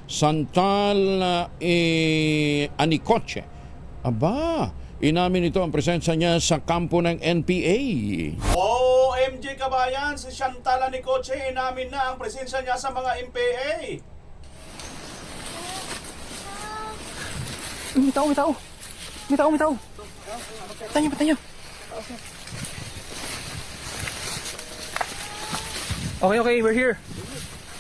Santal Anicoche. Aba, inamin ito ang presensya niya sa kampo ng NPA. OMG kabayan, si Chantal Anicoche inamin na ang presensya niya sa mga MPA. May tao, may tao. May tao, may tao. Patay niyo. Okay, we're here.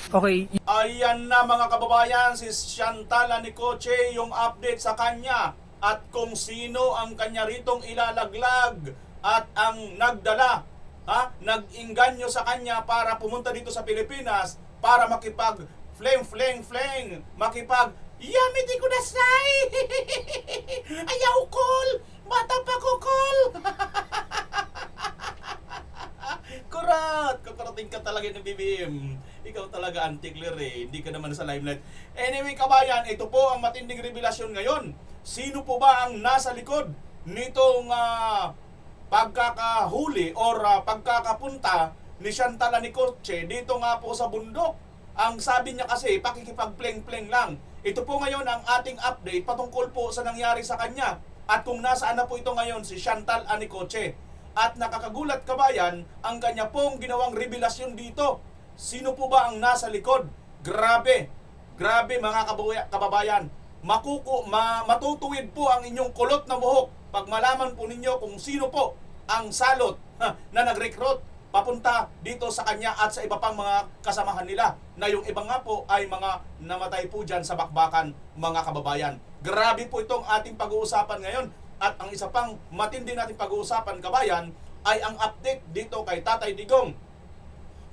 Okay. Ayan na mga kababayan, si Chantal Anicoche yung update sa kanya at kung sino ang kanya ritong ilalaglag at ang nagdala, nag-inganyo sa kanya para pumunta dito sa Pilipinas para makipag fleng, makipag yamiti ko na say! Ayaw kol! Bata pa ko kol! Kakarating ka talaga ng BBM. Ikaw talaga anti-clear eh. Hindi ka naman sa limelight. Anyway kabayan, ito po ang matinding revelasyon ngayon. Sino po ba ang nasa likod nitong pagkakahuli or pagkakapunta ni Chantal Anicoche dito nga po sa bundok? Ang sabi niya kasi, pakikipag-pleng-pleng lang. Ito po ngayon ang ating update patungkol po sa nangyari sa kanya. At kung nasaan na po ito ngayon si Chantal Anicoche. At nakakagulat kabayan, ang kanya pong ginawang revelasyon dito. Sino po ba ang nasa likod? Grabe mga kababayan. Matutuwid po ang inyong kulot na buhok pag malaman po ninyo kung sino po ang salot na nag-recruit papunta dito sa kanya at sa iba pang mga kasamahan nila, na yung iba nga po ay mga namatay po dyan sa bakbakan mga kababayan. Grabe po itong ating pag-uusapan ngayon. At ang isa pang matindi nating pag-uusapan kabayan ay ang update dito kay Tatay Digong.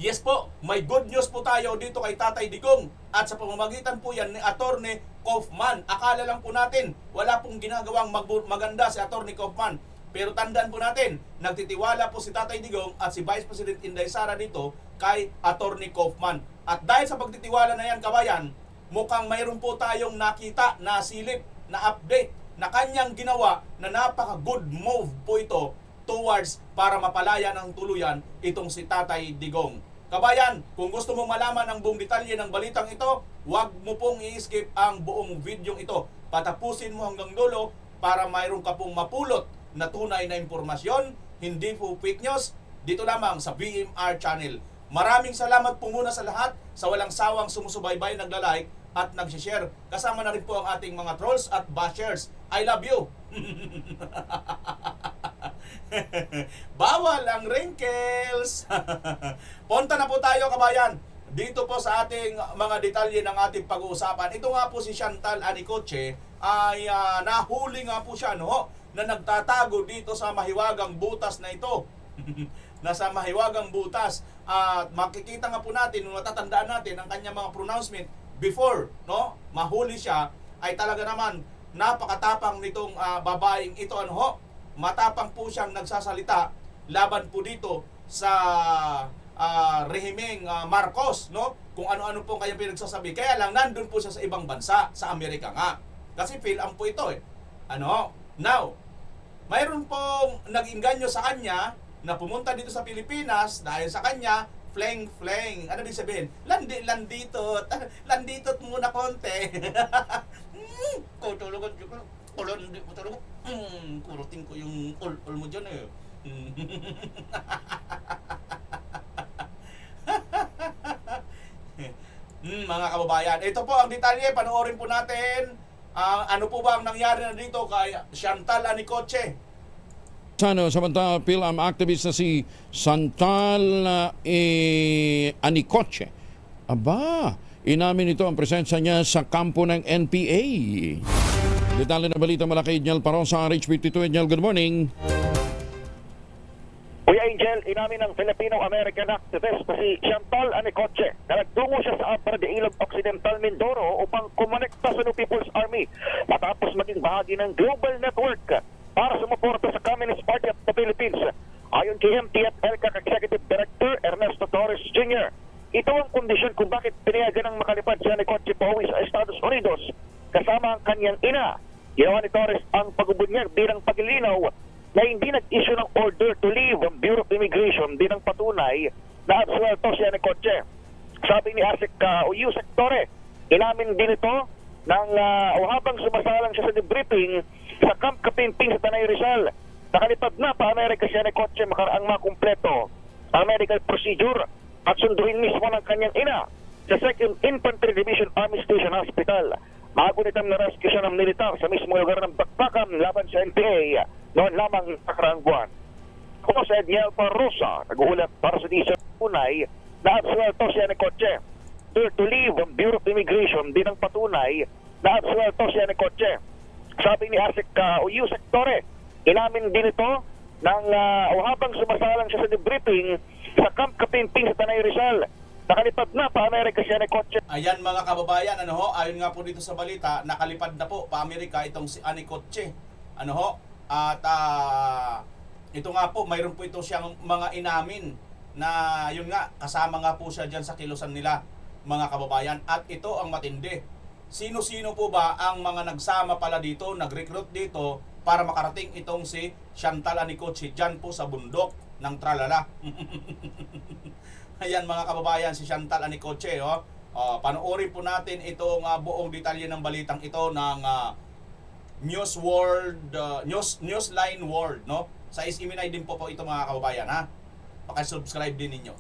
Yes po, may good news po tayo dito kay Tatay Digong. At sa pamamagitan po yan ni Attorney Kaufman. Akala lang po natin, wala pong ginagawang maganda si Attorney Kaufman. Pero tandaan po natin, nagtitiwala po si Tatay Digong at si Vice President Inday Sara dito kay Attorney Kaufman. At dahil sa pagtitiwala na yan kabayan, mukhang mayroon po tayong nakita na silip, na update, na kanyang ginawa na napaka-good move po ito towards para mapalaya ng tuluyan itong si Tatay Digong. Kabayan, kung gusto mong malaman ang buong detalye ng balitang ito, huwag mo pong i-skip ang buong video ito. Patapusin mo hanggang dulo para mayroon ka pong mapulot na tunay na impormasyon, hindi po fake news, dito lamang sa BMR Channel. Maraming salamat po muna sa lahat, sa walang sawang sumusubaybay, nagla-like at nag-share. Kasama na rin po ang ating mga trolls at bashers. I love you! Bawal ang wrinkles! Punta na po tayo kabayan dito po sa ating mga detalye ng ating pag-uusapan. Ito nga po si Chantal Anicoche ay nahuli nga po siya na nagtatago dito sa mahiwagang butas na ito. Nasa mahiwagang butas. At makikita nga po natin, matatandaan natin ang kanyang mga pronouncement before mahuli siya, ay talaga naman napakatapang nitong babaeng ito. Matapang po siyang nagsasalita laban po dito sa rehimeng Marcos, kung ano-ano po kanyang pinagsasabi. Kaya lang nandun po siya sa ibang bansa, sa Amerika nga. Kasi PhilAm po ito Now, mayroon pong nag-inganyo sa kanya na pumunta dito sa Pilipinas dahil sa kanya fleng. Ano ibig sabihin? Landitot muna konti. Kurutin ko yung ul mo dyan eh. Mga kababayan, ito po ang detalye. Panoorin po natin ano po ba ang nangyari na dito kay Chantal Anicoche. Samantala, PhilAm activist na si Chantal Anicoche. Aba, inamin ito ang presensya niya sa kampo ng NPA. Detalye na balita mula kay Edniel Parosa, RH52. Edniel, good morning. Kuya Angel, inamin ng Filipino-American activist na si Chantal Anicoche na nagtungo siya sa Abra de Ilog Occidental, Mindoro upang kumonekta sa New People's Army matapos maging bahagi ng global network para sumuporta sa Communist Party of the Philippines. Ayon kay MTF ELCAC Executive Director Ernesto Torres Jr., ito ang kondisyon kung bakit pinayagan ng makalipad si Anicoche pauwi sa Estados Unidos kasama ang kanyang ina. Ginawa ni Torres ang pagbubunyag bilang paglilinaw na hindi nag-issue ng order to leave ang Bureau of Immigration din ang patunay na absuelto si Anicoche. Sabi ni Yusek Torre, Inamin din ito habang sumasalang siya sa debriefing sa Camp Kapimping sa Tanay Rizal. Nakalipad na pa Amerika siya ni Kotse makaraang makumpleto ang medical procedure at sunduin mismo ng kanyang ina sa 2nd Infantry Division Army Station Hospital. Bago nitang na-rescue siya ng militar sa mismo lugar ng bakbakan laban sa NPA noon lamang nakaraang buwan. Ako sa Edniel Parrosa, nag-uulat para sa Diesel Tunay na absuelto siya ni Kotse. Due to leave ang Bureau of Immigration din ang patunay na absuelto siya ni Kotse. Sabi ni Asik Yusek Torre, inamin din ito habang sumasalang siya sa debriefing sa Camp Kapimping sa Tanay Rizal. Nakalipad na pa Amerika siya ni Kotse. Ayan mga kababayan, ayon nga po dito sa balita, nakalipad na po pa Amerika itong si Ani Kotse. At ito nga po, mayroon po ito siyang mga inamin na yun nga, kasama nga po siya dyan sa kilusan nila mga kababayan. At ito ang matindi. Sino-sino po ba ang mga nagsama pala dito, nag-recruit dito para makarating itong si Chantal Ani Kotse dyan po sa bundok ng Tralala. Ayan mga kababayan, si Chantal Ani Kotse. Panoorin po natin itong buong detalye ng balitang ito ng Newsline World, no? Sa SMNI din po ito mga kababayan, ha? Paki-subscribe din ninyo.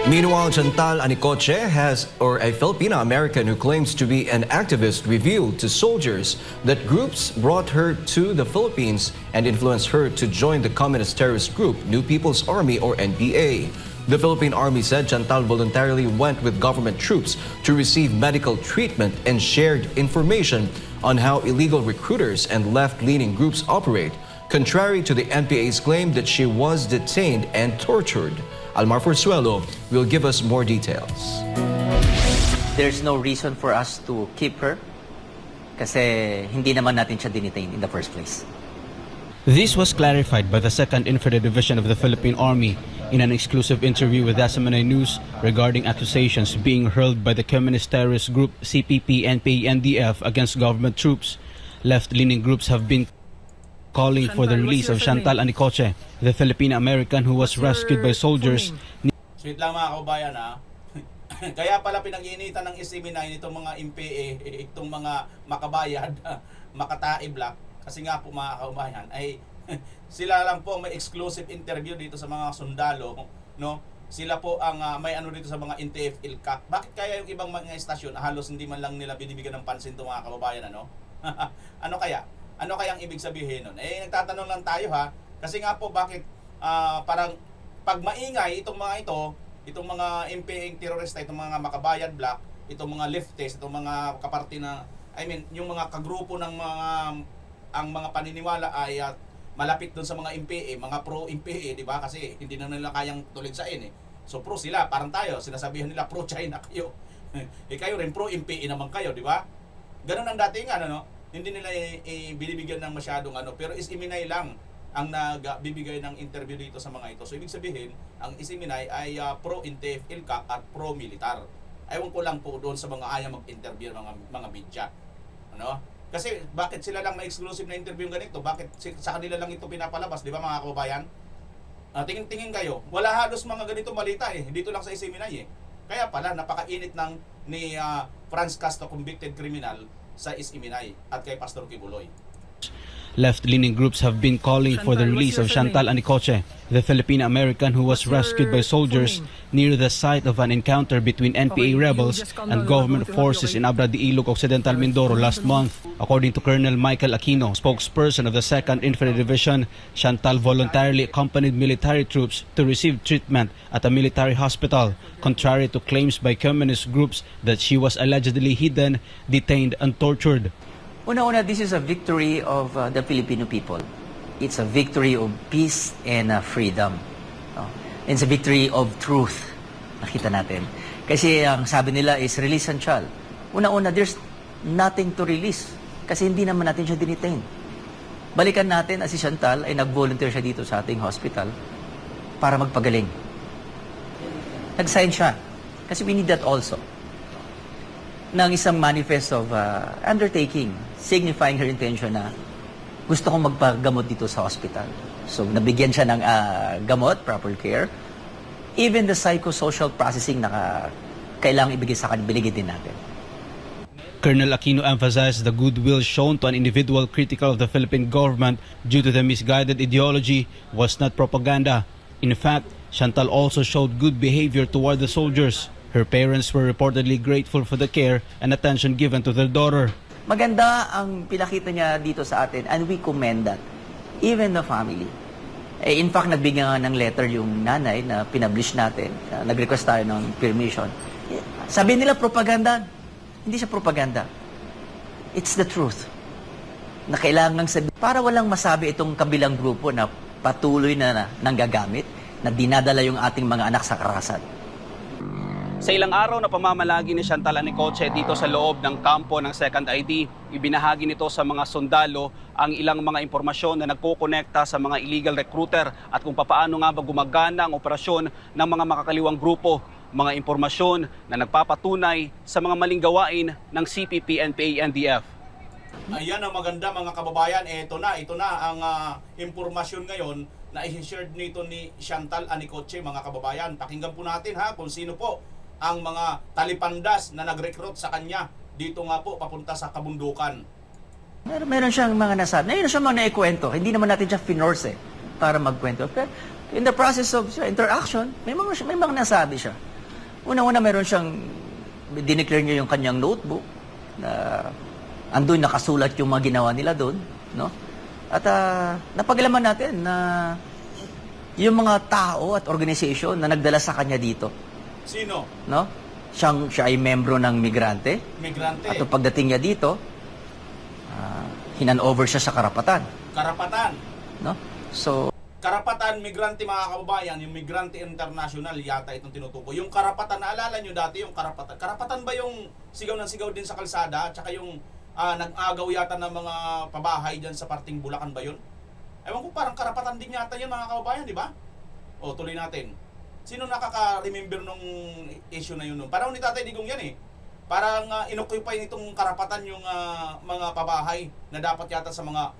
Meanwhile, Chantal Ani Kotse a Filipino-American who claims to be an activist, revealed to soldiers that groups brought her to the Philippines and influenced her to join the communist terrorist group New People's Army or NPA. The Philippine Army said Chantal voluntarily went with government troops to receive medical treatment and shared information on how illegal recruiters and left-leaning groups operate, contrary to the NPA's claim that she was detained and tortured. Almar Forzuelo will give us more details. There's no reason for us to keep her kasi hindi naman natin siya dinitain in the first place. This was clarified by the 2nd Infantry Division of the Philippine Army in an exclusive interview with SMNI News regarding accusations being hurled by the communist terrorist group CPP, NPA, NDF against government troops. Left-leaning groups have been calling for the release of Chantal Ani Kotse, the Filipino-American who was rescued by soldiers. Sweet lang mga kababayan, ha? Kaya pala pinag-iinitan ng SMNI itong mga MPA, itong mga makabayad, makatae black, kasi nga po mga kababayan, ay sila lang po may exclusive interview dito sa mga sundalo, no? Sila po ang may ano dito sa mga NTF ILCAC. Bakit kaya yung ibang mga estasyon halos hindi man lang nila binibigyan ng pansin itong mga kababayan, ano? Ano kaya? Ano kayang ibig sabihin nun? Nagtatanong lang tayo, ha? Kasi nga po bakit parang pag maingay itong mga itong mga MPA terorista, itong mga makabayad black, itong mga leftist, itong mga kaparti na, yung mga kagrupo ng ang mga paniniwala ay malapit dun sa mga MPA, mga pro-MPA, di ba? Kasi hindi na nila kayang tuligsain, eh. So pro sila, parang tayo, sinasabihan nila pro-China kayo. Kayo rin pro-MPA naman kayo, di ba? Ganun ang datingan, ano? Hindi nila binibigyan ng masyadong pero SMNI lang ang nagbibigay ng interview dito sa mga ito. So ibig sabihin, ang SMNI ay pro-NTF, ILCAC at pro-militar. Ewan ko lang po doon sa mga ayaw mag-interview mga media. Ano? Kasi bakit sila lang may exclusive na interview ganito? Bakit sa kanila lang ito pinapalabas, di ba mga kababayan? Tingin-tingin kayo, wala halos mga ganito balita dito lang sa SMNI Kaya pala napakainit ni Franz Castro, convicted criminal sa SMNI at kay Pastor Kibuloy. Left-leaning groups have been calling for the release of Chantal Ani Kotse, the Filipino-American who was rescued by soldiers near the site of an encounter between NPA rebels and government forces in Abra de Ilog, Occidental Mindoro last month. According to Colonel Michael Aquino, spokesperson of the 2nd Infantry Division, Chantal voluntarily accompanied military troops to receive treatment at a military hospital, contrary to claims by communist groups that she was allegedly hidden, detained, and tortured. Una-una, this is a victory of the Filipino people. It's a victory of peace and freedom. It's a victory of truth. Nakita natin. Kasi ang sabi nila is release Chantal. Una-una, there's nothing to release. Kasi hindi naman natin siya dinitain. Balikan natin si Chantal ay nag-volunteer siya dito sa ating hospital para magpagaling. Nag-sign siya. Kasi we need that also. Ng isang manifest of undertaking, signifying her intention na gusto kong magpagamot dito sa hospital. So, nabigyan siya ng gamot, proper care. Even the psychosocial processing na kailangang ibigay sa kanya, biligid din natin. Colonel Aquino emphasized the goodwill shown to an individual critical of the Philippine government due to the misguided ideology was not propaganda. In fact, Chantal also showed good behavior toward the soldiers. Her parents were reportedly grateful for the care and attention given to their daughter. Maganda ang pinakita niya dito sa atin and we commend that. Even the family. In fact, nagbigay nga ng letter yung nanay na pinablish natin. Nag-request tayo ng permission. Sabi nila propaganda. Hindi siya propaganda. It's the truth. Na kailangang sabi para walang masabi itong kabilang grupo na patuloy na nanggagamit, na dinadala yung ating mga anak sa karahasan. Sa ilang araw na pamamalagi ni Chantal Anicoche dito sa loob ng kampo ng Second ID, ibinahagi nito sa mga sundalo ang ilang mga impormasyon na nagkukonekta sa mga illegal recruiter at kung papaano nga ba gumagana ang operasyon ng mga makakaliwang grupo. Mga impormasyon na nagpapatunay sa mga maling gawain ng CPP, NPA, NDF. Ayan ang maganda mga kababayan. Ito na ang impormasyon ngayon na i-shared nito ni Chantal Anicoche mga kababayan. Pakinggan po natin kung sino po ang mga talipandas na nag-recruit sa kanya dito nga po papunta sa kabundukan. Meron siyang mga nasabi. Meron siyang mga naikwento. Hindi naman natin siya finorce para magkwento. Pero in the process of interaction, may mga nasabi siya. Una-una meron siyang, dineclare niya yung kanyang notebook na andun nakasulat yung mga ginawa nila doon. No? At napagalaman natin na yung mga tao at organization na nagdala sa kanya dito. Sino? No? Siya ay membro ng migrante. Migrante. At pagdating niya dito, hinan-over siya sa karapatan. Karapatan. No? So, Karapatan, migrante mga kababayan, yung migrante international yata itong tinutukoy. Yung karapatan, naalala nyo dati yung karapatan. Karapatan ba yung sigaw ng sigaw din sa kalsada? Tsaka yung nag-agaw yata ng mga pabahay dyan sa parting Bulacan ba yun? Ewan ko, parang karapatan din yata yun mga kababayan, di ba? O, tuloy natin. Sino nakaka-remember nung issue na yun? Parang ni Tatay Digong yan eh. Parang inoccupy nitong karapatan yung mga pabahay na dapat yata sa mga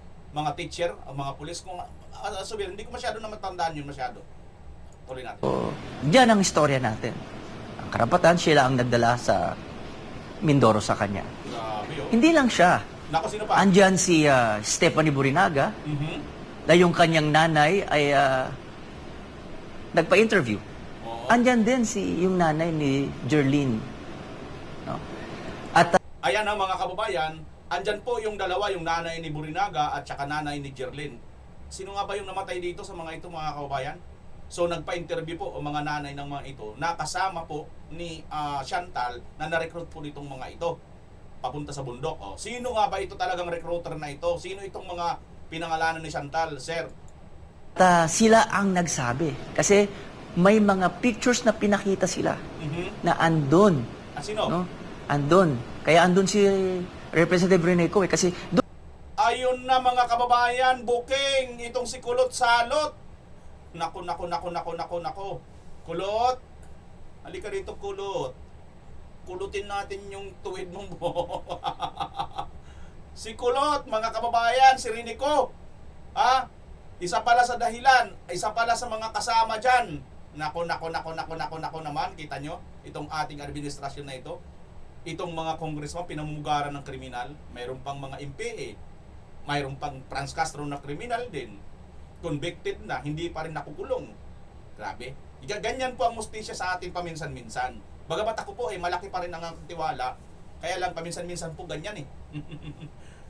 teacher, mga pulis. Kung sabihin, hindi ko masyado na matandaan yun masyado. Tuloy natin. diyan ang istorya natin. Ang karapatan, siya lang ang nagdala sa Mindoro sa kanya. Grabe oh. Hindi lang siya. Nako, sino pa? Andyan si Stephanie Burinaga, na yung kanyang nanay ay nagpa-interview. Oo. Andyan din yung nanay ni Jerlyn. No? At Ayan ang mga kababayan, andyan po yung dalawa, yung nanay ni Burinaga at saka nanay ni Jerlyn. Sino nga ba yung namatay dito sa mga ito mga kababayan? So nagpa-interview po ang mga nanay ng mga ito na kasama po ni Chantal na na-recruit po nitong mga ito papunta sa bundok. Sino nga ba ito talagang recruiter na ito? Sino itong mga pinangalanan ni Chantal, sir? sila ang nagsabi. Kasi may mga pictures na pinakita sila na andun. Sino? No? Andun. Kaya andun si Representative Reneco kasi Ayun na mga kababayan, booking itong si Kulot Salot. Nako. Kulot, halika dito Kulot. Kulutin natin yung tuwid mong buhok. Si Kulot, mga kababayan, si Reneco. Isa pala sa dahilan, isa pala sa mga kasama dyan. Nako naman, kita nyo, itong ating administrasyon na ito. Itong mga congressman pinamumugaran ng kriminal, mayroon pang mga MPA, mayroon pang Franz Castro na kriminal din, convicted na, hindi pa rin nakukulong. Grabe. Ganyan po ang mustisya sa atin paminsan-minsan. Bagamat ako po malaki pa rin ang tiwala, kaya lang paminsan-minsan po ganyan eh.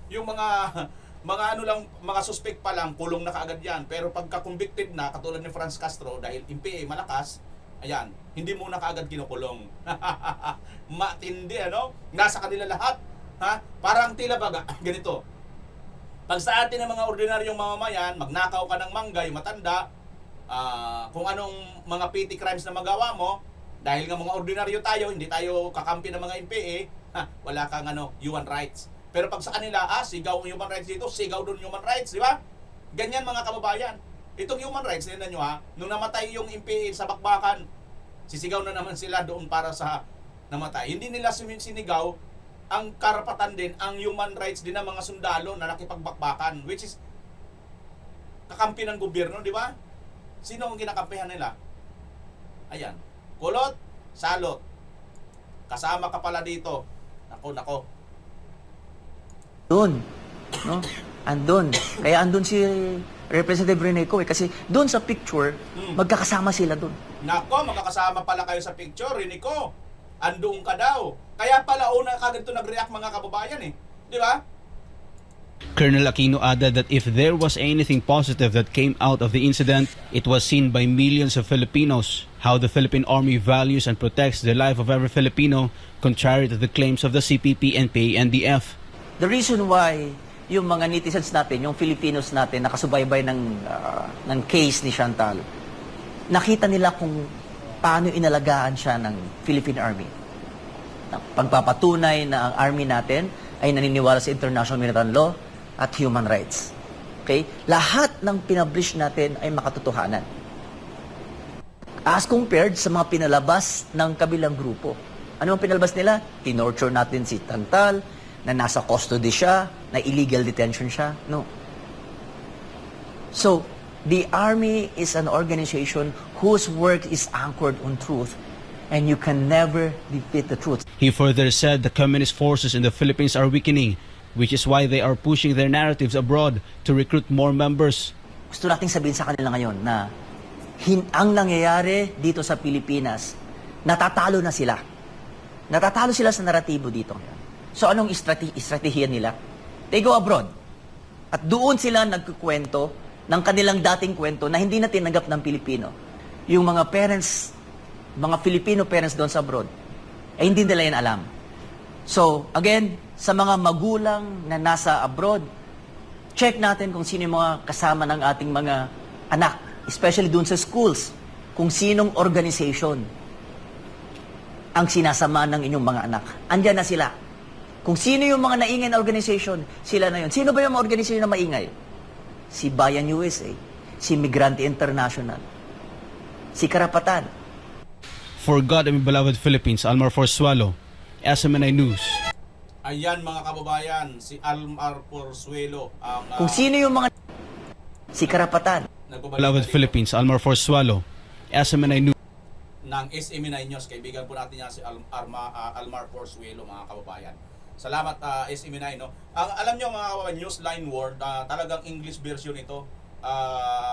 Yung mga suspect pa lang, kulong na kaagad yan. Pero pagka convicted na, katulad ni Franz Castro, dahil MPA malakas, ayan, hindi muna kaagad kinukulong. Matindi, ano? Nasa kanila lahat. Parang tila baga, ganito. Pag sa atin ng mga ordinaryong mamamayan, magnakaw ka ng mangga, yung matanda, kung anong mga petty crimes na magawa mo, dahil nga mga ordinaryo tayo, hindi tayo kakampi ng mga MPA, wala kang human rights. Pero pag sa kanila, sigaw ang human rights dito, sigaw doon human rights, di ba? Ganyan mga kababayan. Itong human rights, tingnan nyo nung namatay yung MPA sa bakbakan, sisigaw na naman sila doon para sa namatay. Hindi nila sinigaw ang karapatan din, ang human rights din ng mga sundalo na nakipagbakbakan, which is kakampi ng gobyerno, di ba? Sino ang kinakampihan nila? Ayan. Kulot, Salot. Kasama ka pala dito. Nako. Doon. No? Andun. Kaya andun si Representative Renico kasi doon sa picture, magkakasama sila doon. Nako, makakasama pala kayo sa picture, Rinico. Andoon ka daw. Kaya pala una kagad to nag-react mga kababayan eh. Di ba? Colonel Aquino added that if there was anything positive that came out of the incident, it was seen by millions of Filipinos how the Philippine Army values and protects the life of every Filipino, contrary to the claims of the CPP, NPA, and NDF. The reason why yung mga netizens natin, yung Filipinos natin, nakasubaybay ng case ni Chantal, nakita nila kung paano inalagaan siya ng Philippine Army. Pagpapatunay na ang Army natin ay naniniwala sa international maritime law at human rights. Okay? Lahat ng pinablish natin ay makatotohanan. As compared sa mga pinalabas ng kabilang grupo. Ano ang pinalabas nila? Tinorture natin si Chantal, na nasa custody siya, na illegal detention siya. No. So, the Army is an organization whose work is anchored on truth, and you can never defeat the truth. He further said the communist forces in the Philippines are weakening, which is why they are pushing their narratives abroad to recruit more members. Gusto nating sabihin sa kanila ngayon na ang nangyayari dito sa Pilipinas, natatalo na sila. Natatalo sila sa naratibo dito. So anong estratehiya nila? They go abroad. At doon sila nagkukwento ng kanilang dating kwento na hindi na tinanggap ng Pilipino. Yung mga parents, mga Filipino parents doon sa abroad, eh hindi nila yan alam. So, again, sa mga magulang na nasa abroad, check natin kung sino yung mga kasama ng ating mga anak, especially doon sa schools, kung sinong organization ang sinasama ng inyong mga anak. Andyan na sila. Kung sino yung mga naingay na organization, sila na yun. Sino ba yung mga organization na maingay? Si Bayan USA, si Migrante International, si Karapatan. For God and beloved Philippines, Almar Forzuelo, SMNI News. Ayan mga kababayan, si Almar Porzuelo ang Kung sino yung mga... Si Karapatan. Beloved Philippines, Almar Forzuelo, SMNI News. ng SMNI News. Kaibigan po natin yan si Almar Porzuelo mga kababayan. Salamat SMNI, no. Alam nyo mga kababayan, Newsline World, talagang English version ito.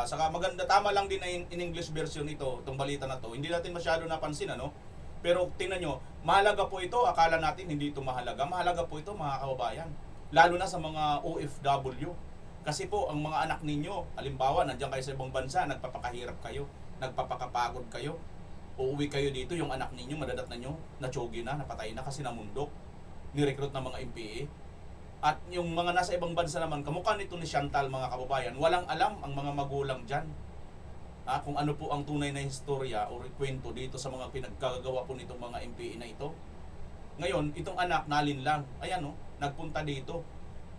Saka maganda, tama lang din na in English version ito, itong balita na to. Hindi natin masyado napansin, ano. Pero tingnan nyo, mahalaga po ito. Akala natin hindi ito mahalaga. Mahalaga po ito mga kababayan. Lalo na sa mga OFW. Kasi po, ang mga anak ninyo, halimbawa, nandiyan kayo sa ibang bansa, nagpapakahirap kayo, nagpapakapagod kayo, uuwi kayo dito, yung anak ninyo, madadatnan nyo, natsogi na, napatay na kasi namundok, nirecruit ng mga MPA. At yung mga nasa ibang bansa naman, kamukha nito ni Chantal mga kababayan, walang alam ang mga magulang dyan. Kung ano po ang tunay na historia o kwento dito sa mga pinaggagawa po nitong mga MPA na ito. Ngayon, itong anak nalin lang. Ayan nagpunta dito.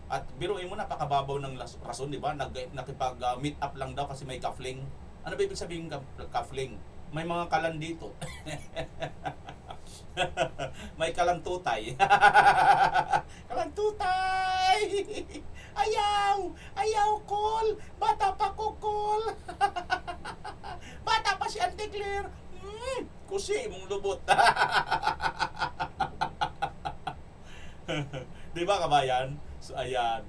At biruin mo, napakababaw ng rason, di ba? Nakipag-meet up lang daw kasi may kafling. Ano ba ibig sabihin kafling? May mga kalan dito. May kalantutay. Kalantutay! Ayaw! Ayaw, call! Bata pa ko, call! Bata pa si Auntie Claire! Kusi mong lubot. Di ba kabayan? So ayan.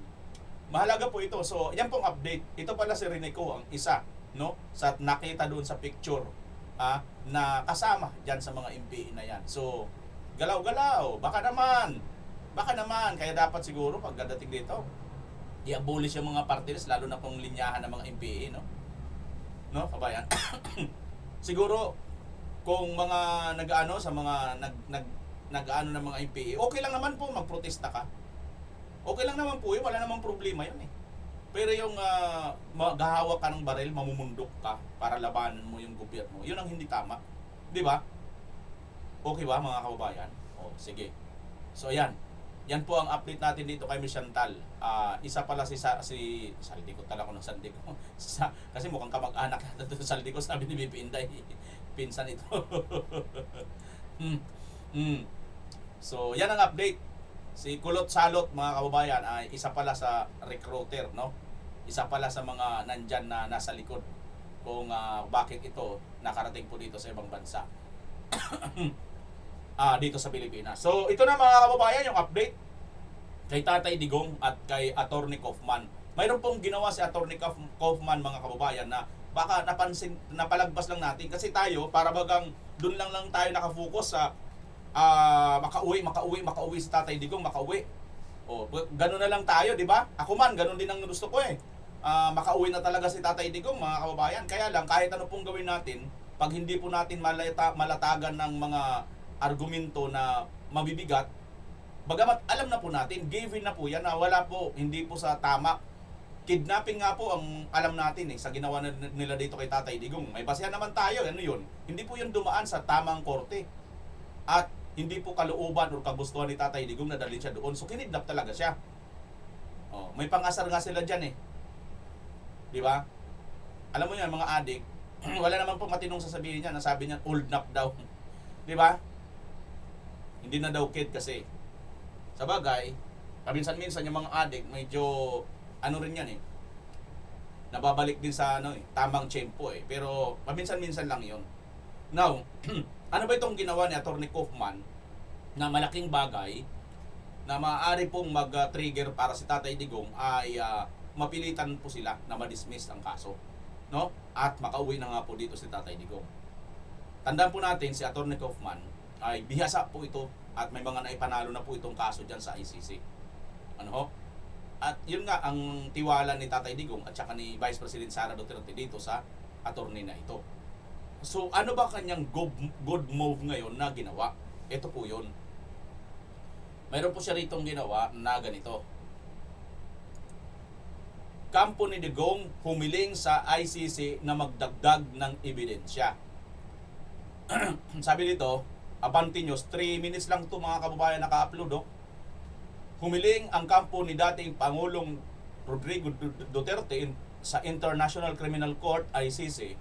Mahalaga po ito. So yan pong update. Ito pala si Renico, ang isa, no? Sa nakita doon sa picture, na kasama diyan sa mga MPA na yan. So galaw-galaw, baka naman. Kaya dapat siguro pagdating dito, i-abolish yung mga party list, lalo na kung linyahan ng mga MPA, no? No, kabayan. Siguro kung mga nag-ano sa mga nag-ano ng mga MPA, okay lang naman po magprotesta ka. Okay lang naman po 'yun, wala namang problema 'yun eh. Pero yung maghahawak ka ng baril, mamumundok ka para labanan mo yung gobyerno, 'yun ang hindi tama. 'Di ba? Okay ba mga kababayan? Sige. So ayan. Yan po ang update natin dito kay Miss Chantal. Isa pala si Saldico, tala ko ng Saldico. Kasi mukhang kamag-anak natin sa Saldico, sabi ni BP Inday. Pinsan ito. So, yan ang update. Si Kulot Salot, mga kababayan, ay isa pala sa recruiter, no? Isa pala sa mga nandyan na nasa likod kung bakit ito nakarating po dito sa ibang bansa. Dito sa Pilipinas. So, ito na mga kababayan, yung update. kay Tatay Digong at kay Attorney Kaufman. Mayroon pong ginawa si Attorney Kaufman, mga kababayan, na baka napalagpas lang natin kasi tayo para bagang doon lang tayo nakafocus sa makauwi si Tatay Digong, makauwi. Ganun na lang tayo, di ba? Ako man, ganun din ang gusto ko eh. Makauwi na talaga si Tatay Digong, mga kababayan. Kaya lang, kahit ano pong gawin natin, pag hindi po natin malatagan ng mga argumento na mabibigat, bagamat alam na po natin, given na po yan na wala po, hindi po sa tama. Kidnapping nga po ang alam natin sa ginawa nila dito kay Tatay Digong. May basehan naman tayo, ano yun? Hindi po yun dumaan sa tamang korte. At hindi po kalooban o kagustuhan ni Tatay Digong na dalhin siya doon. So kinidnap talaga siya. May pangasar nga sila dyan eh. Di ba? Alam mo yan, mga adik, wala naman po matinong sasabihin niya, nasabi niya old nap daw. Di ba? Hindi na daw kid kasi. Sa bagay, paminsan-minsan yung mga adik, medyo ano rin yan eh. Nababalik din sa tamang tempo eh. Pero paminsan-minsan lang yon. Now, ano ba itong ginawa ni Attorney Kaufman na malaking bagay na maaari pong mag-trigger para si Tatay Digong ay mapilitan po sila na ma-dismiss ang kaso, no? At makauwi na nga po dito si Tatay Digong. Tandaan po natin si Attorney Kaufman ay bihasa po ito at may mga naipanalo na po itong kaso dyan sa ICC. Ano ho? At yun nga ang tiwala ni Tatay Digong at saka ni Vice President Sara Duterte dito sa attorney na ito. So ano ba kanyang good move ngayon na ginawa? Ito po yun. Mayroon po siya ritong ginawa na ganito. Kampo ni Digong humiling sa ICC na magdagdag ng ebidensya. Sabi dito, Abante News, 3 minutes lang ito mga kababayan naka-upload. Humiling ang kampo ni dating Pangulong Rodrigo Duterte sa International Criminal Court, ICC,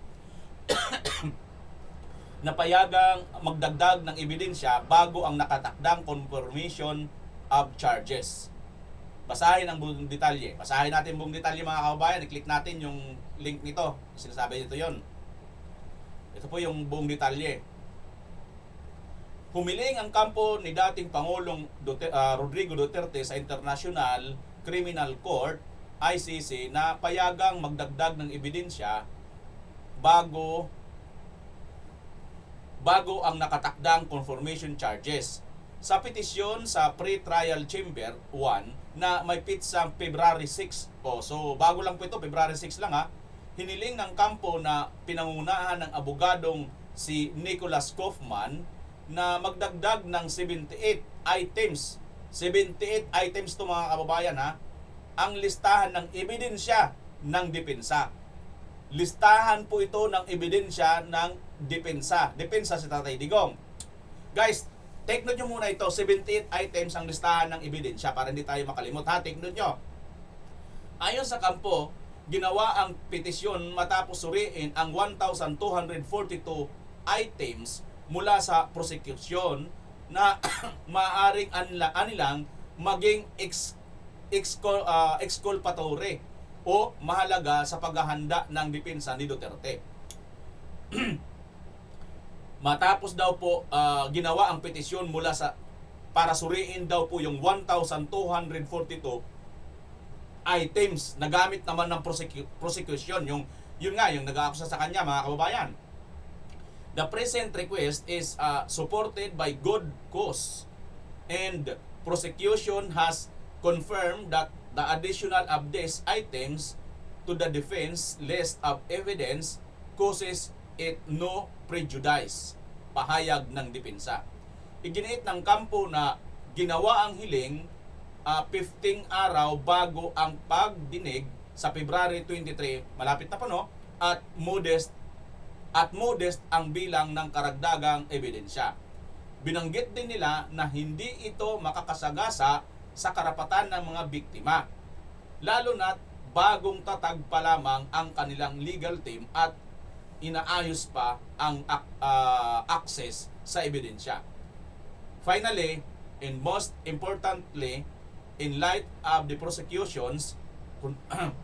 na payagang magdagdag ng ebidensya bago ang nakatakdang confirmation of charges. Basahin ang buong detalye. Basahin natin buong detalye mga kababayan. I-click natin yung link nito. Sinasabi nito yon. Ito po yung buong detalye. Humiling ang kampo ni dating Pangulong Rodrigo Duterte sa International Criminal Court, ICC, na payagang magdagdag ng ebidensya bago ang nakatakdang confirmation charges. Sa petisyon sa pre-trial chamber 1 na may pitsang February 6. So bago lang po ito, February 6 lang ha. Hiniling ng kampo na pinangunahan ng abogadong si Nicholas Kaufman na magdagdag ng 78 items. 78 items to mga kababayan ha. Ang listahan ng ebidensya ng depensa. Listahan po ito ng ebidensya ng depensa. Depensa si Tatay Digong. Guys, take note nyo muna ito. 78 items ang listahan ng ebidensya para hindi tayo makalimot. Ha, take note nyo. Ayon sa kampo, ginawa ang petisyon matapos suriin ang 1,242 items mula sa prosecution na maaaring anilang maging exculpatory o mahalaga sa paghahanda ng depensa ni Duterte. Matapos daw po ginawa ang petisyon para suriin daw po yung 1,242 items na gamit naman ng prosecution, yung nag-aakusa sa kanya mga kababayan. The present request is supported by good cause and prosecution has confirmed that the additional of these items to the defense list of evidence causes it no prejudice. Pahayag ng depensa. Iginiit ng kampo na ginawa ang hiling 15 araw bago ang pagdinig sa February 23, malapit na po no, at modest ang bilang ng karagdagang ebidensya. Binanggit din nila na hindi ito makakasagasa sa karapatan ng mga biktima, lalo na't bagong tatag pa lamang ang kanilang legal team at inaayos pa ang access sa ebidensya. Finally, and most importantly, in light of the prosecution's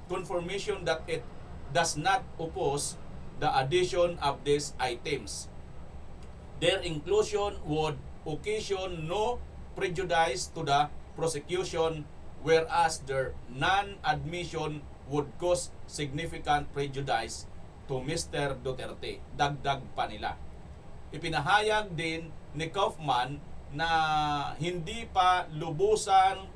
confirmation that it does not oppose the addition of these items, their inclusion would occasion no prejudice to the prosecution, whereas their non-admission would cause significant prejudice to Mr. Duterte. Dagdag pa nila. Ipinahayag din ni Kaufman na hindi pa lubusan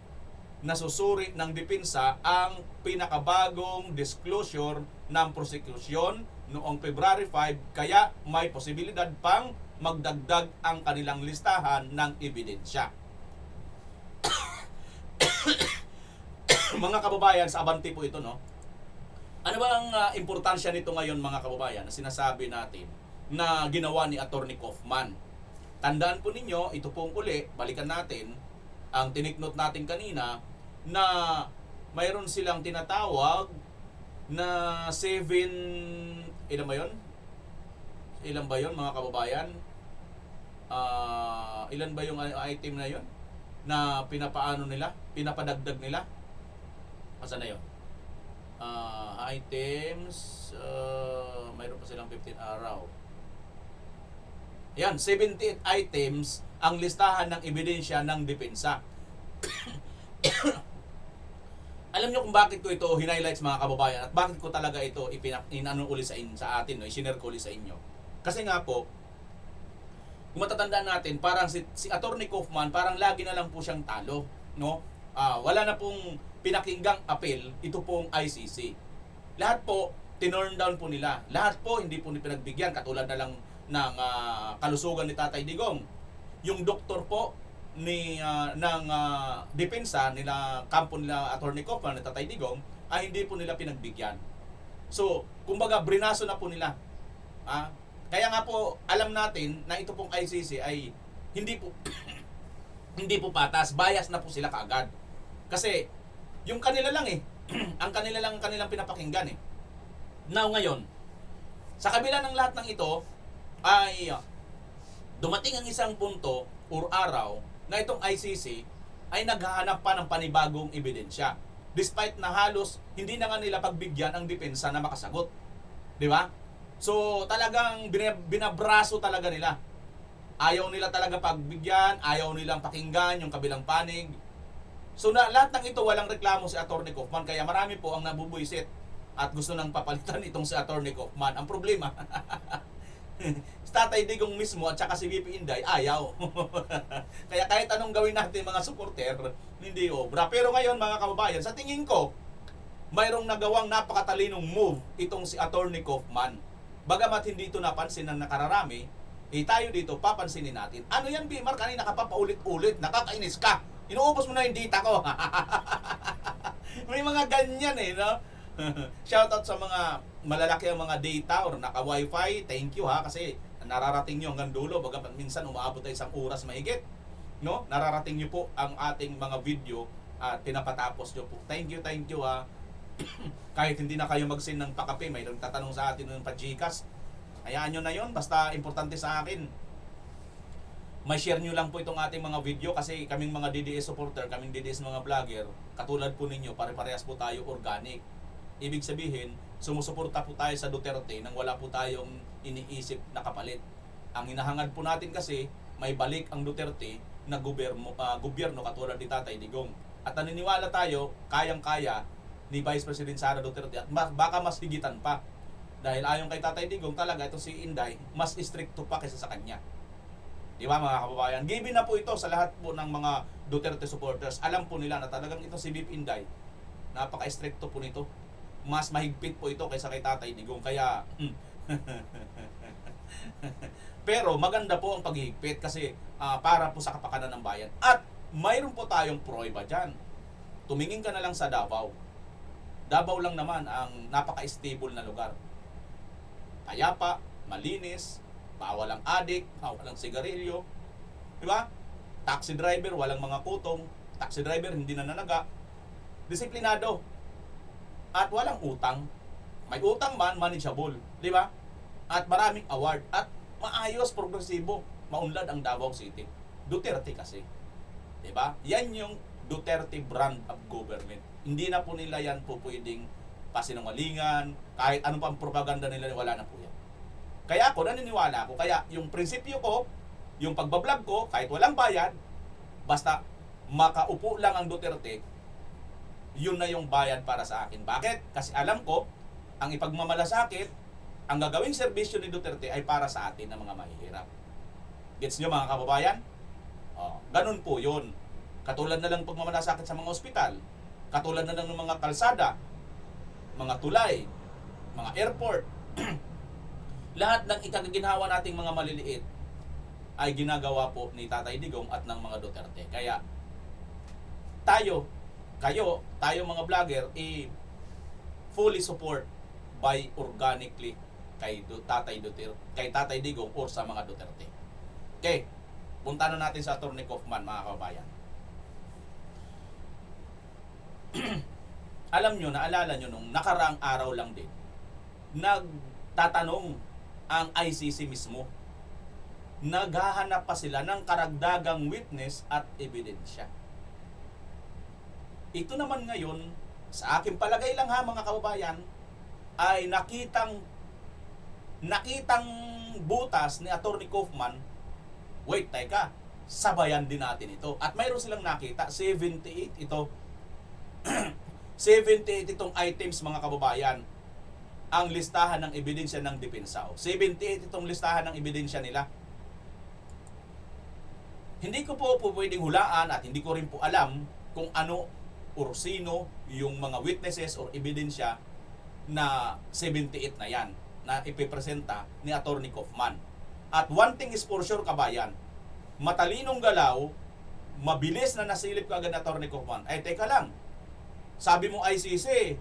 nasusuri ng depensa ang pinakabagong disclosure ng prosecution noong February 5, kaya may posibilidad pang magdagdag ang kanilang listahan ng ebidensya. Mga kababayan, sa abante po ito, no? Ano ba ang importansya nito ngayon, mga kababayan, na sinasabi natin na ginawa ni Attorney Kaufman? Tandaan po ninyo, ito pong uli, balikan natin ang tiniknot natin kanina na mayroon silang tinatawag na ilan ba yun? Ilan ba yun, mga kababayan? Ilan ba yung item na yun na pinapaano nila, pinapadagdag nila? Asa na yun? Items, mayroon pa silang 15 araw. Yan, 78 items ang listahan ng ebidensya ng depensa. Alam nyo kung bakit ko ito hinighlights, mga kababayan, at bakit ko talaga ito inano uli sa atin, no? I-share ko uli sa inyo. Kasi nga po, kung matatandaan natin, parang si Attorney Kaufman, parang lagi na lang po siyang talo, no? Wala na pong pinakinggang appeal, ito pong ICC. Lahat po, tinurn down po nila. Lahat po, hindi po pinagbigyan, katulad na lang ng kalusugan ni Tatay Digong. Yung doktor po ng depensa nila, kampo nila Attorney Kaufman at Tatay Digong, ay hindi po nila pinagbigyan. So, kumbaga, brinaso na po nila. Kaya nga po, alam natin na ito pong ICC ay hindi po hindi po patas, bias na po sila kaagad. Kasi yung kanila lang ang kanilang pinapakinggan Now ngayon, sa kabila ng lahat ng ito ay dumating ang isang punto or araw na itong ICC ay naghahanap pa ng panibagong ebidensya. Despite na halos hindi na nga nila pagbigyan ang depensa na makasagot. Di ba? So talagang binabraso talaga nila. Ayaw nila talaga pagbigyan, ayaw nilang pakinggan yung kabilang panig. So lahat ng ito walang reklamo si Attorney Kaufman, kaya marami po ang nabubuisit at gusto nang papalitan itong si Attorney Kaufman. Ang problema, si Tatay Digong mismo at saka si VP Inday ayaw. Kaya kahit anong gawin natin mga supporter, hindi obra. Pero ngayon, mga kababayan, sa tingin ko, mayroong nagawang napakatalinong move itong si Attorney Kaufman. Bagamat hindi ito napansin ng nakararami, tayo dito papansinin natin. Ano yan, Bimar? Kanina ka pa paulit-ulit, nakakainis ka. Inuubos mo na yung data ko. May mga ganyan no? Shoutout sa mga malalaki ang mga data or naka-wifi. Thank you kasi nararating nyo hanggang dulo. Bagamat minsan umaabot ay 1 oras mahigit. No? Nararating nyo po ang ating mga video at pinapatapos nyo po. Thank you Kahit hindi na kayo mag-send ng pakape, mayroong tatanong sa atin ng pa-Gcash. Hayaan nyo na yon, basta importante sa akin. May share nyo lang po itong ating mga video kasi kaming mga DDS supporter, kaming DDS mga vlogger, katulad po ninyo, pare-parehas po tayo organic. Ibig sabihin, sumusuporta po tayo sa Duterte nang wala po tayong iniisip na kapalit. Ang hinahangad po natin kasi, may balik ang Duterte na gobyerno katulad ni Tatay Digong. At naniniwala tayo, kayang-kaya ni Vice President Sara Duterte at baka mas higitan pa. Dahil ayon kay Tatay Digong talaga itong si Inday, mas stricto pa kaysa sa kanya. Di ba mga kababayan? Given na po ito sa lahat po ng mga Duterte supporters. Alam po nila na talagang itong si VP Inday, napaka-stricto po nito. Mas mahigpit po ito kaysa kay Tatay Digong. Kaya, pero maganda po ang paghihigpit kasi para po sa kapakanan ng bayan. At mayroon po tayong prueba dyan. Tumingin ka na lang sa Davao. Davao lang naman ang napaka-stable na lugar. Payapa, malinis, bawal ang adik, bawal ang sigarilyo. Diba? Taxi driver, walang mga kutong. Taxi driver, hindi nananaga. Disiplinado. At walang utang. May utang man, manageable. Diba? At maraming award. At maayos, progresibo. Maunlad ang Davao City. Duterte kasi. Diba? Yan yung Duterte brand of government. Hindi na po nila yan po pwedeng pasinungalingan, kahit anong pang propaganda nila, wala na po yan. Kaya ako, naniniwala ako. Kaya yung prinsipyo ko, yung pagbablog ko, kahit walang bayad, basta makaupo lang ang Duterte, yun na yung bayad para sa akin. Bakit? Kasi alam ko, ang ipagmamalasakit, ang gagawing serbisyo ni Duterte ay para sa atin na mga mahihirap. Gets nyo mga kababayan? Ganun po yun. Katulad na lang pagmamalasakit sa mga ospital, katulad na lang ng mga kalsada, mga tulay, mga airport, lahat ng ikagaginhawa nating mga maliliit ay ginagawa po ni Tatay Digong at ng mga Duterte. Kaya tayo mga vlogger, fully support by organically kay Tatay Duterte, kay Tatay Digong or sa mga Duterte. Okay, punta na natin sa Atty. Kaufman, mga kababayan. Alam nyo, naalala nyo nung nakaraang araw lang din, nagtatanong ang ICC mismo. Naghahanap pa sila ng karagdagang witness at ebidensya. Ito naman ngayon, sa aking palagay lang ha mga kababayan, ay nakitang butas ni Atty. Kaufman. Wait, teka, sabayan din natin ito. At mayroon silang nakita, 78 ito. 78 itong items mga kababayan. Ang listahan ng ebidensya ng depensa. 78 itong listahan ng ebidensya nila. Hindi ko po pwedeng hulaan at hindi ko rin po alam kung ano or sino yung mga witnesses or ebidensya na 78 na yan na ipipresenta ni Atty. Kaufman. At one thing is for sure, kabayan, matalinong galaw, mabilis na nasilip ka agad ni Atty. Kaufman. Ay, teka lang, sabi mo ICC,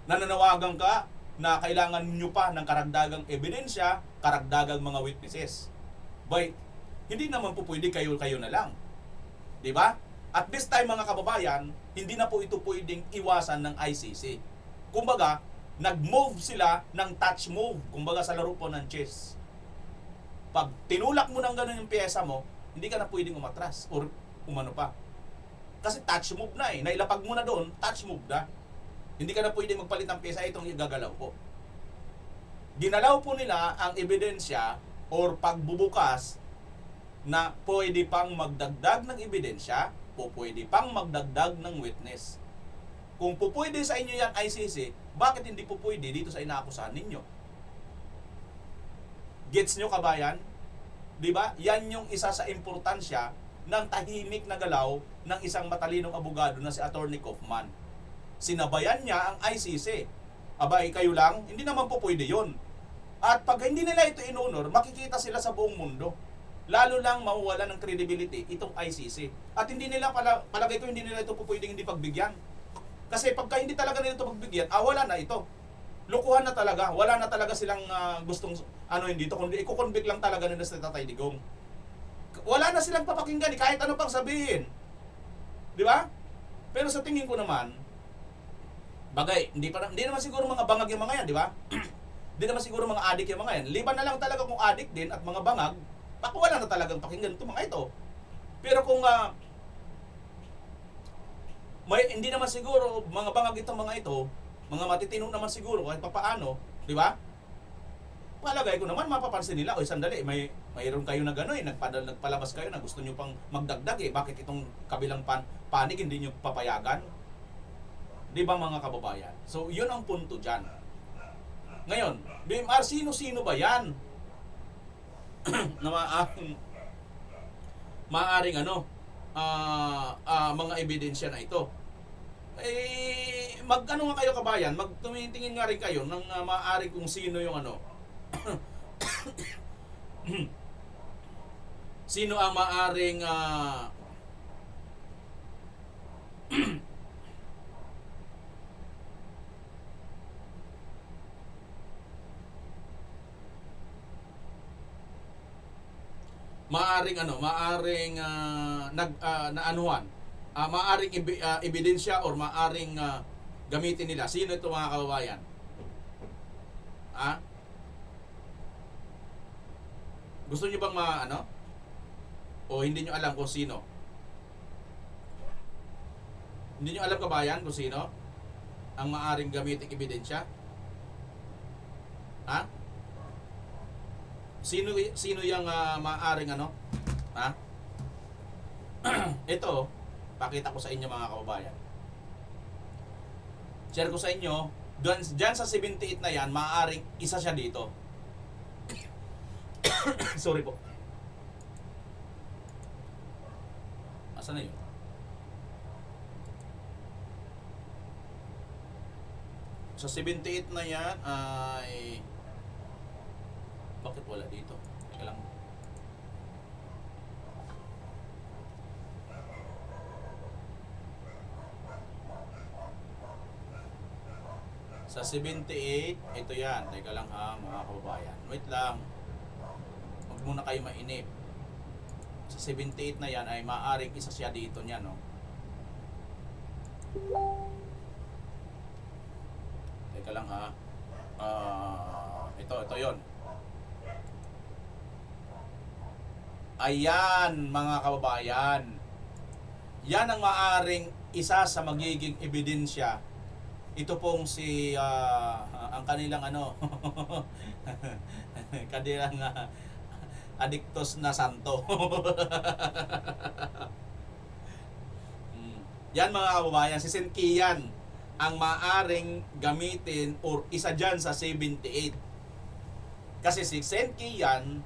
nananawagan ka na kailangan nyo pa ng karagdagang ebidensya, karagdagang mga witnesses. But, hindi naman po pwede kayo na lang. Di ba? At this time mga kababayan, hindi na po ito pwedeng iwasan ng ICC. Kumbaga, nag-move sila ng touch move. Kumbaga sa laro po ng chess. Pag tinulak mo ng ganun yung pyesa mo, hindi ka na pwedeng umatras or umano pa. Kasi touch move na eh. Nailapag mo na doon, touch move na. Hindi ka na pwedeng magpalit ng pyesa, itong igagalaw po. Ginalaw po nila ang ebidensya or pagbubukas na pwede pang magdagdag ng ebidensya o pwede pang magdagdag ng witness. Kung po pwede sa inyo yan ICC, bakit hindi po pwede dito sa inaakusahan ninyo? Gets nyo kabayan? Diba? Yan yung isa sa importansya ng tahimik na galaw ng isang matalinong abogado na si Atty. Kaufman. Sinabayan niya ang ICC. Abay, kayo lang? Hindi naman po pwede yun. At pag hindi nila ito inunor, makikita sila sa buong mundo. Lalo lang mawawala ng credibility itong ICC. At hindi nila, palagay ko hindi nila ito po pwedeng hindi pagbigyan. Kasi pagka hindi talaga nila ito pagbigyan, wala na ito. Lukuhan na talaga. Wala na talaga silang gustong dito. Kundi i-convict lang talaga nila sa Tatay Digong. Wala na silang papakinggan kahit ano pang sabihin. Di ba? Pero sa tingin ko naman, bagay, hindi naman siguro mga bangag yung mga yan, di ba? Hindi naman siguro mga adik yung mga yan. Liban na lang talaga kung adik din at mga bangag, wala na talagang pakinggan ito mga ito. Pero kung hindi naman siguro mga bangag itong mga ito, mga matitino naman siguro kahit papaano, di ba? Palagay ko naman mapapansin nila, sandali, mayroon kayo na gano'n, nagpalabas kayo na gusto nyo pang magdagdag bakit itong kabilang panig hindi nyo papayagan? Di ba mga kababayan? So, yun ang punto dyan. Ngayon, BMR, sino-sino ba yan? Na maaaring mga ebidensya na ito. Mag-ano nga kayo kabayan, magtumitingin nga rin kayo ng maaaring kung sino yung sino ang maaaring maaring ebidensya or maaring gamitin nila. Sino ito mga kababayan? Gusto niyo bang o hindi niyo alam kung sino? Hindi niyo alam kabayan kung sino ang maaring gamitin ebidensya? Sino yung maaring Ito, pakita ko sa inyo mga kababayan. Share ko sa inyo, dyan sa 78 na yan, maaaring isa siya dito. Sorry po. Asan na yun? Sa 78 na yan ay... Bakit wala dito? Teka lang. Sa 78, ito yan. Teka lang ha, mga kababayan. Wait lang. Huwag muna kayo mainip. Sa 78 na yan ay maaaring isa siya dito niya, no? Teka lang ha. Ito yon. Ayan, mga kababayan. Yan ang maaaring isa sa magiging ebidensya. Ito pong si ang kanilang kanilang adiktos na santo. Yan mga kababayan, si Saint Kian ang maaring gamitin or isa dyan sa 78. Kasi si Saint Kian,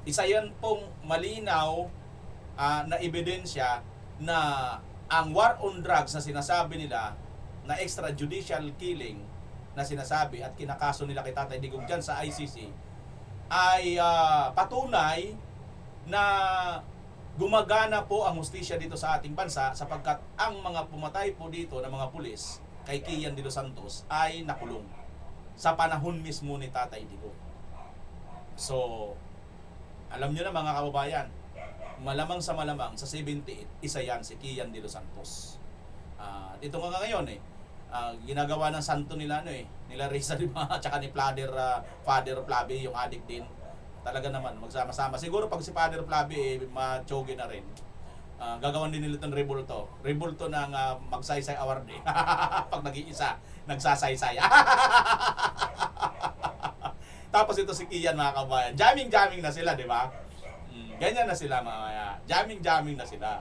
isa yan pong malinaw na ebidensya na ang war on drugs na sinasabi nila na extrajudicial killing na sinasabi at kinakaso nila kay Tatay Digong dyan sa ICC ay patunay na gumagana po ang hustisya dito sa ating bansa sapagkat ang mga pumatay po dito ng mga pulis kay Kian de los Santos ay nakulong sa panahon mismo ni Tatay Digong. So, alam nyo na mga kababayan, malamang sa 78, isa yan si Kian de los Santos. Dito nga ngayon ginagawa ng santo nila nila Risa di ba? Tsaka ni Father Flavi, yung addict din. Talaga naman magsama-sama. Siguro pag si Father Flavi machoge na rin. Gagawan din nila itong Rebulto ng magsaysay award pag nag-iisa, nagsasaysay. Tapos ito si Kian mga kabayan. Jamming na sila, di ba? Ganyan na sila mga jamming na sila.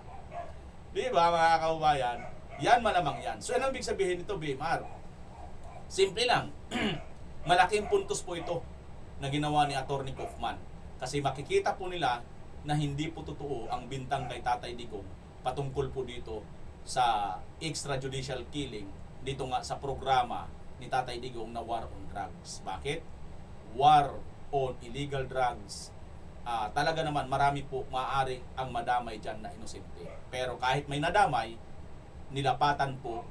Di ba mga kababayan? Yan malamang yan. So anong ibig sabihin nito, BMR? Simple lang. Malaking puntos po ito na ginawa ni Atty. Kaufman. Kasi makikita po nila na hindi po totoo ang bintang kay Tatay Digong patungkol po dito sa extrajudicial killing dito nga sa programa ni Tatay Digong na war on drugs. Bakit? War on illegal drugs. Talaga naman marami po maaari ang madamay dyan na inosente. Pero kahit may nadamay, nilapatan po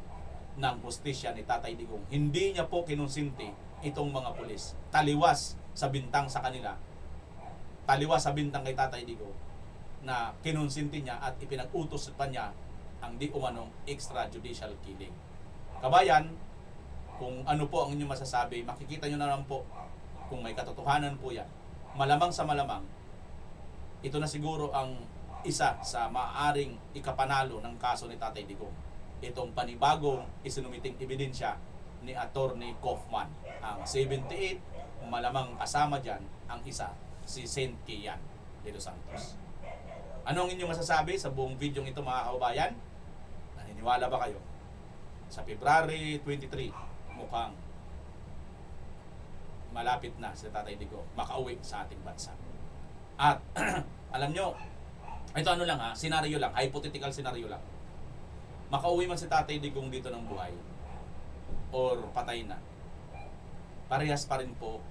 ng hustisya ni Tatay Digong. Hindi niya po kinonsinti itong mga pulis. Taliwas sa bintang sa kanila. Taliwas sa bintang kay Tatay Digong na kinonsinti niya at ipinag-utos pa niya ang di umanong extrajudicial killing. Kabayan, kung ano po ang inyong masasabi, makikita nyo na lang po kung may katotohanan po yan. Malamang sa malamang, ito na siguro ang isa sa maaaring ikapanalo ng kaso ni Tatay Digong. Itong panibagong isinumiting ebidensya ni Atty. Kaufman. Ang 78, malamang kasama dyan ang isa, si Saint Kian de los Santos. Ano ang inyong masasabi sa buong video ito mga kababayan? Naniniwala ba kayo? Sa February 23, mukhang malapit na si Tatay Digong makauwi sa ating bansa. At alam nyo, ito senaryo lang, hypothetical senaryo lang. Makauwi man si Tatay Digong dito ng buhay or patay na, parehas pa rin po,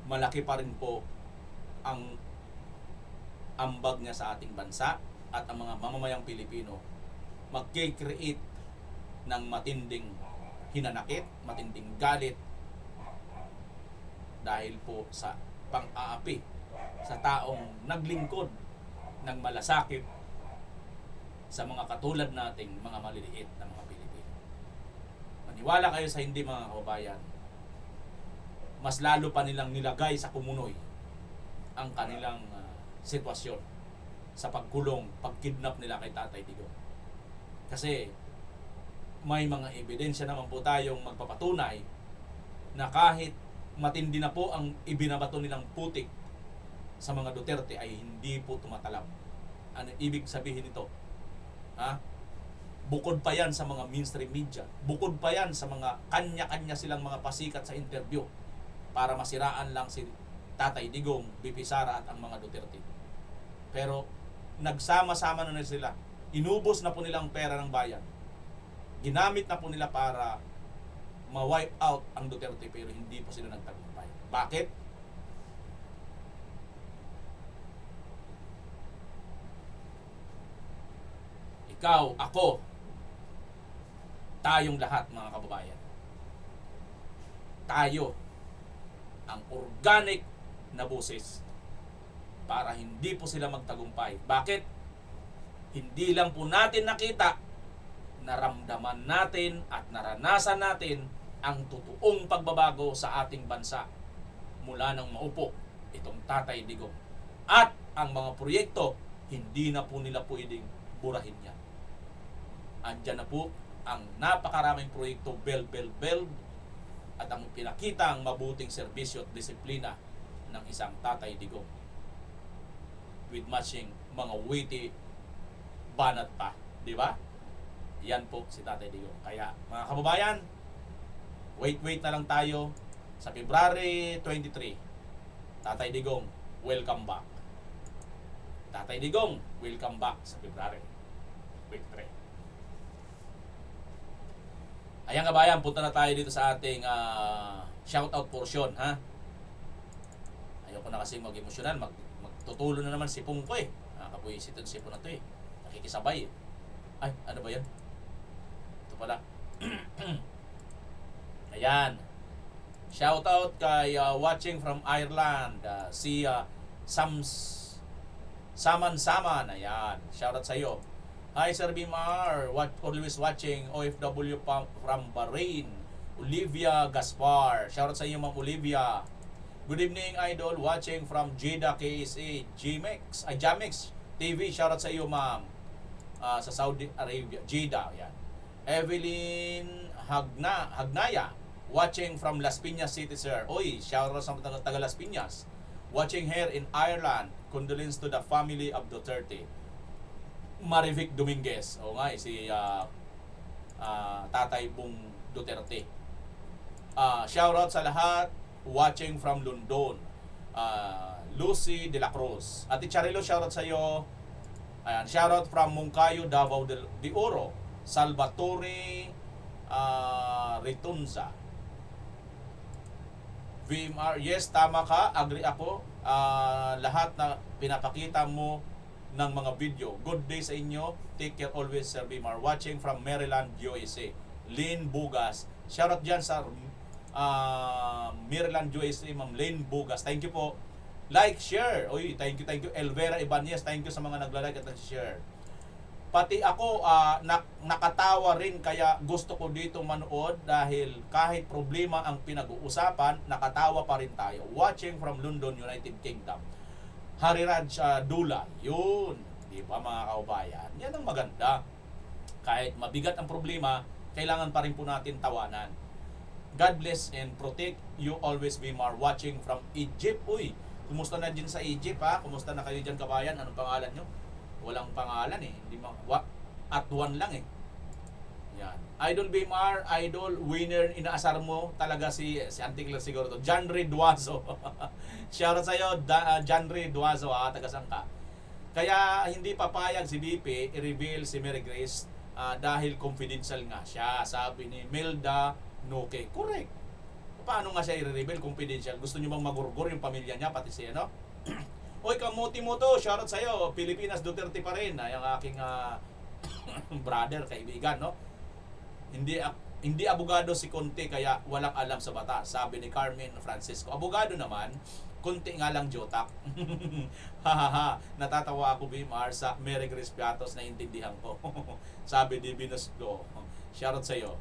malaki pa rin po ang ambag niya sa ating bansa at ang mga mamamayang Pilipino mag-create ng matinding hinanakit, matinding galit dahil po sa pang-aapi sa taong naglingkod ng malasakit sa mga katulad nating mga maliliit na mga Pilipino. Maniwala kayo sa hindi mga kababayan, mas lalo pa nilang nilagay sa kumunoy ang kanilang sitwasyon sa pagkulong, pagkidnap nila kay Tatay Digong. Kasi may mga ebidensya naman po tayong magpapatunay na kahit matindi na po ang ibinabato nilang putik sa mga Duterte ay hindi po tumatalab Ano ibig sabihin nito? Ha? Bukod pa yan sa mga mainstream media. Bukod pa yan sa mga kanya-kanya silang mga pasikat sa interview para masiraan lang si Tatay Digong, BP Sara at ang mga Duterte. Pero nagsama-sama na sila. Inubos na po nilang pera ng bayan. Ginamit na po nila para ma-wipe out ang Duterte pero hindi po sila nagtagumpay. Bakit? Ikaw, ako, tayong lahat mga kababayan. Tayo ang organic na boses para hindi po sila magtagumpay. Bakit? Hindi lang po natin nakita, naramdaman natin at naranasan natin ang totoong pagbabago sa ating bansa mula nang maupo itong Tatay Digong. At ang mga proyekto, hindi na po nila pwedeng burahin yan. Andyan na po ang napakaraming proyekto, bell, at ang pinakita ang mabuting serbisyo at disiplina ng isang Tatay Digong with matching mga witty banat pa, di ba? Yan po si Tatay Digong. Kaya mga kababayan, wait na lang tayo sa February 23. Tatay Digong, welcome back. Tatay Digong, welcome back sa February 23. Ayan kabayan, punta na tayo dito sa ating shoutout portion, ha? Ayoko na kasi mag-emosyonal, magtutulo na naman si Pungko eh. Nakakapuisit yung sipon na to eh. Nakikisabay eh. Ay, ano ba yan? Ito pala. Ayan. Shoutout kay watching from Ireland, si Saman. Ayan. Shoutout sa iyo. Hi Sir Bimar, always watching OFW from Bahrain. Olivia Gaspar. Shoutout sa iyo Ma'am Olivia. Good evening idol, watching from Jeddah KSA. Jamex TV. Shoutout sa iyo Ma'am. Sa Saudi Arabia, Jeddah. Ayan. Evelyn Hagnaya, watching from Las Piñas City, sir. Oy, shoutout sa taga Las Piñas. Watching here in Ireland. Condolence to the family of Duterte. Marivic Dominguez. O nga, si Tatay Bong Duterte. Shoutout sa lahat. Watching from London. Lucy De La Cruz. Ate Charilo, shoutout sa iyo. Ayan, shoutout from Moncayo, Davao de Oro. Salvatore Ritunza. VMR, yes, tama ka. Agree ako. Lahat na pinapakita mo ng mga video. Good day sa inyo. Take care always, Sir VMR. Watching from Maryland, USA. Lynn Bugas. Shoutout dyan sa Maryland, USA, Ma'am Lynn Bugas. Thank you po. Like, share. Oy, thank you. Elvera Ibanez, thank you sa mga nagla-like at nag-share. Pati ako, nakatawa rin kaya gusto ko dito manood dahil kahit problema ang pinag-uusapan, nakatawa pa rin tayo. Watching from London, United Kingdom. Hariraj Dula, yun. Di ba mga kaubayan? Yan ang maganda. Kahit mabigat ang problema, kailangan pa rin po natin tawanan. God bless and protect you always, Bimar. Watching from Egypt. Uy, kumusta na dyan sa Egypt ha? Kumusta na kayo dyan kabayan? Anong pangalan nyo? Walang pangalan eh. Hindi at one lang eh. Yan. Idol BMR, idol winner, inaasar mo talaga si Antigler siguro to. John Ray Duazo. Shoutout sa iyo, John Ray Duazo, taga-saan ka? Kaya hindi papayag si BP i-reveal si Mary Grace dahil confidential nga siya. Sabi ni Melda Noke. Correct. Paano nga siya i-reveal confidential? Gusto niyo bang magurgur yung pamilya niya pati siya, no? Oy, kamuti mo to. Shoutout sa iyo. Pilipinas Duterte pa rin. Yung aking brother, kaibigan, no? Hindi abogado si Conte kaya walang alam sa batas. Sabi ni Carmen Francisco. Abogado naman, konti nga lang jotak. Hahaha. Natatawa ako, Bimar, sa Mary Grace Piatos na intindihan ko. Sabi ni Binusdo. Shoutout sa iyo.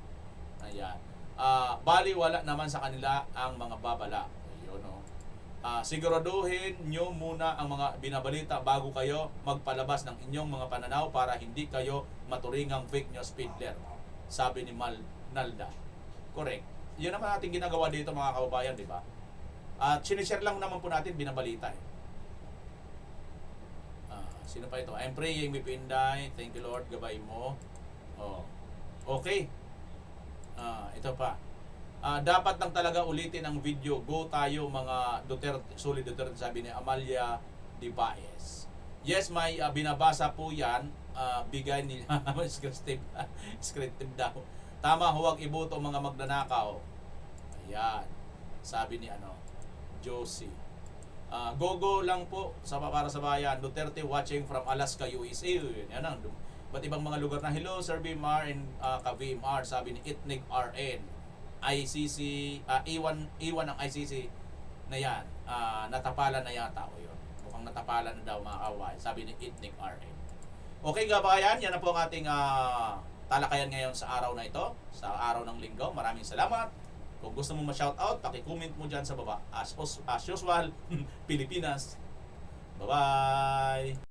Ayan. Bali wala naman sa kanila ang mga babala. Ayun, no? Siguraduhin nyo muna ang mga binabalita bago kayo magpalabas ng inyong mga pananaw para hindi kayo maturingang fake news peddler. Sabi ni Nalda. Correct. Yan naman ating ginagawa dito mga kababayan, di ba? At sinishare lang naman po natin binabalita eh. Sino pa ito? I'm praying with Inday. Thank you Lord, gabay mo. Oh. Okay. Ito pa. Dapat lang talaga ulitin ang video. Go tayo mga Duterte, solid Duterte, sabi ni Amalia Di Baez. Yes, may binabasa po yan. Bigay ni scripted daw. Tama, huwag iboto mga magnanakaw. Ayan. Sabi ni Josie. Go lang po para sa bayan. Duterte watching from Alaska, USA. Yan ang ba't ibang mga lugar na hello, Sir BMR and ka-VMR, sabi ni Ethnic RN. ICC, iwan ng ICC na yan. Natapalan na yata o yun. Mukhang natapalan na daw mga kaway, sabi ni Ethnic RN. Okay kabayan, yan na po ang ating talakayan ngayon sa araw na ito, sa araw ng linggo. Maraming salamat. Kung gusto mo ma-shoutout, paki-comment mo dyan sa baba. As usual, Pilipinas. Bye-bye!